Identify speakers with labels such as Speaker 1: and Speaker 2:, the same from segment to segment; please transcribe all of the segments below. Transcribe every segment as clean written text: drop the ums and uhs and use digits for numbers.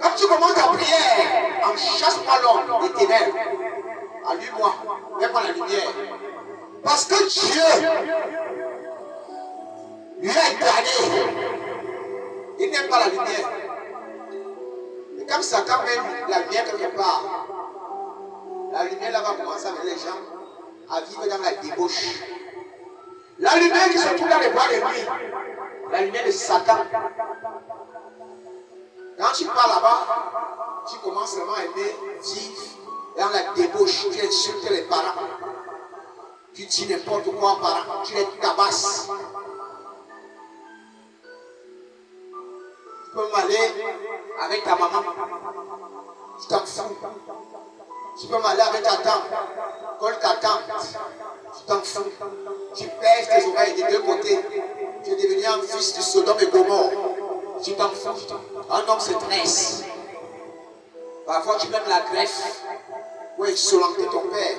Speaker 1: Quand tu commences ta prière, en chasse-moi l'homme des ténèbres. Allume-moi, mets-moi la lumière. Parce que Dieu lui a épargné. Il n'aime pas la lumière. Et comme Satan met la lumière quelque part, la lumière là va commencer avec les gens à vivre dans la débauche. La lumière qui se trouve dans les bois de nuit, la lumière de Satan. Quand tu pars là-bas, tu commences vraiment à aimer vivre dans la débauche. Tu insultes les parents. Tu dis n'importe quoi aux parents. Tu les tabasses. Tu peux m'aller avec ta maman. Tu t'en fous. Tu peux m'aller avec ta tante. Colle ta tante. Tu t'en fous. Tu pèses tes oreilles des deux côtés. Tu es devenu un fils de Sodome et Gomorrhe. Tu t'en fous. Un homme se tresse. Parfois tu mènes la greffe pour insolenter ton père.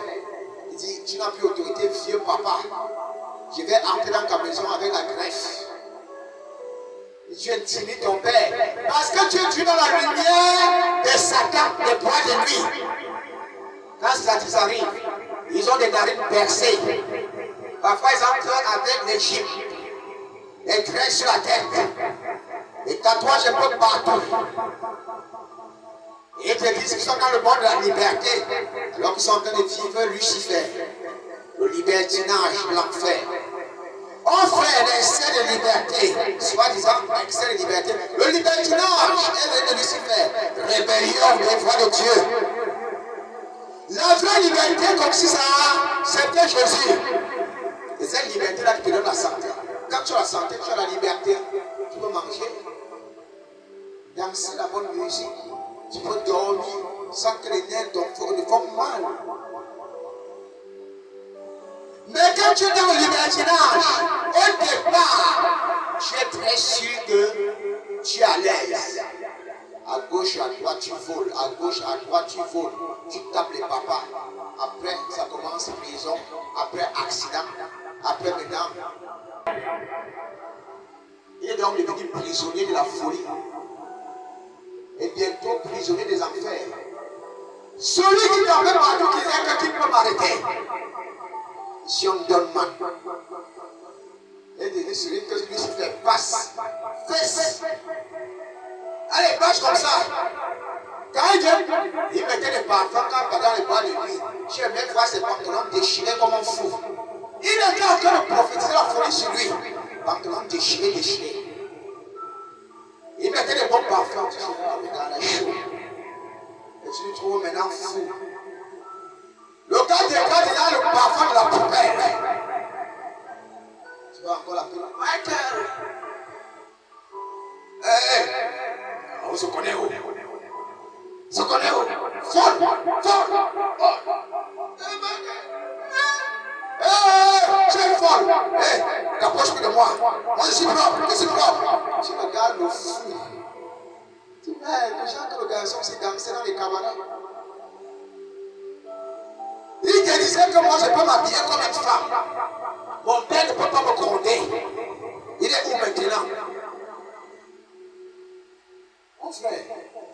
Speaker 1: Il dit, tu n'as plus autorité, vieux papa. Je vais entrer dans ta maison avec la greffe. Et tu intimides ton père. Parce que tu es dans la lumière de Satan, des bois de nuit. Quand ça arrive, ils ont des narines percées. Parfois ils entrent avec les gifles, les traits sur la tête, les tatouages un peu partout. Et ils te disent qu'ils sont dans le monde de la liberté, alors qu'ils sont en train de vivre Lucifer, le libertinage, l'enfer. On fait l'excès de liberté, soi-disant excès de liberté. Le libertinage est de Lucifer, rébellion des voix de Dieu. La vraie liberté, comme si ça, c'était Jésus. Et cette liberté-là qui te donne la santé. Quand tu as la santé, tu as la liberté. Tu peux manger, danser la bonne musique. Tu peux dormir sans que les nerfs ne font mal. Mais quand tu es dans le libertinage, au départ, tu es très sûr que tu es à l'aise. À gauche, à droite, tu voles. À gauche, à droite, tu voles. Tu tapes les papas. Après, ça commence prison. Après, accident. Après, maintenant, il est donc devenu prisonnier de la folie. Et bientôt prisonnier des enfers. Celui qui dormait partout, qui disait qu'il peut m'arrêter. Si on donne man. Et devenu celui que lui se fait passe. Fesse. Allez, marche comme ça. Quand il mettait les parfums quand dans les bois de nuit. J'ai même voir ses pantalons déchirés comme un fou. Il était en train de prophétiser la folie sur lui. Pantalons déchirés. Il mettait les bons parfums. Tu sais, dans la chaux. Et tu le trouves maintenant fou. Le gars des gars, il a le parfum de la poubelle. Tu vas encore l'appeler Michael. On se connaît où? Se connaît où? Folle! Tu es folle! T'approches plus de moi. Moi je suis propre. Tu regardes le fou. Tu mets les gens que le garçon s'est dansé dans les cabarets. Il te disait que moi je peux m'habiller comme une femme. Mon père ne peut pas me gronder. Il est où maintenant? Mon frère,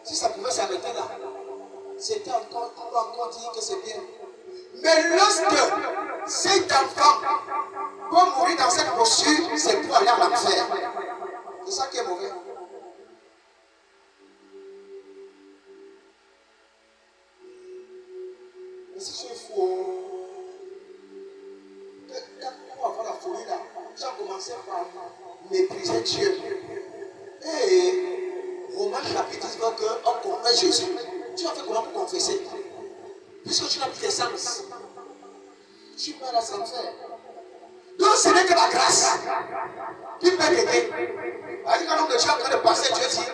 Speaker 1: si ça pouvait s'arrêter là, c'était encore, on va encore dire que c'est bien. Mais lorsque cet enfant peut mourir dans cette posture, c'est pour aller à l'enfer. C'est ça qui est mauvais. Mais si tu es fou, pour avoir la folie là, tu as commencé par mépriser Dieu. Et Romains chapitre 10 veut qu'on confesse Jésus. Tu as fait comment pour confesser? Puisque tu n'as plus d'essence. Tu meurs à s'en faire. Donc ce n'est que la grâce qui peut t'aider. Parce que quand tu es en train de passer, Dieu dit,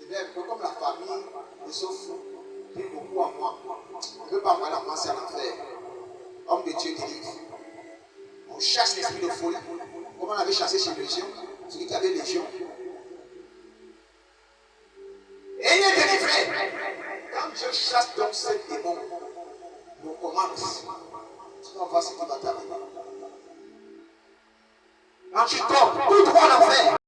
Speaker 1: il est un peu comme la famille de ce fou. Il prie beaucoup à moi. Il ne veut pas moi la penser à l'enfer. Homme de Dieu délivre. On chasse l'esprit de folie. Comme on avait chassé chez Légion, celui qui avait Légion. Et il est délivré. Quand Dieu chasse donc ce démon, nous commence. Tu vas voir ce qui va t'arriver. Quand tu tombes, tout droit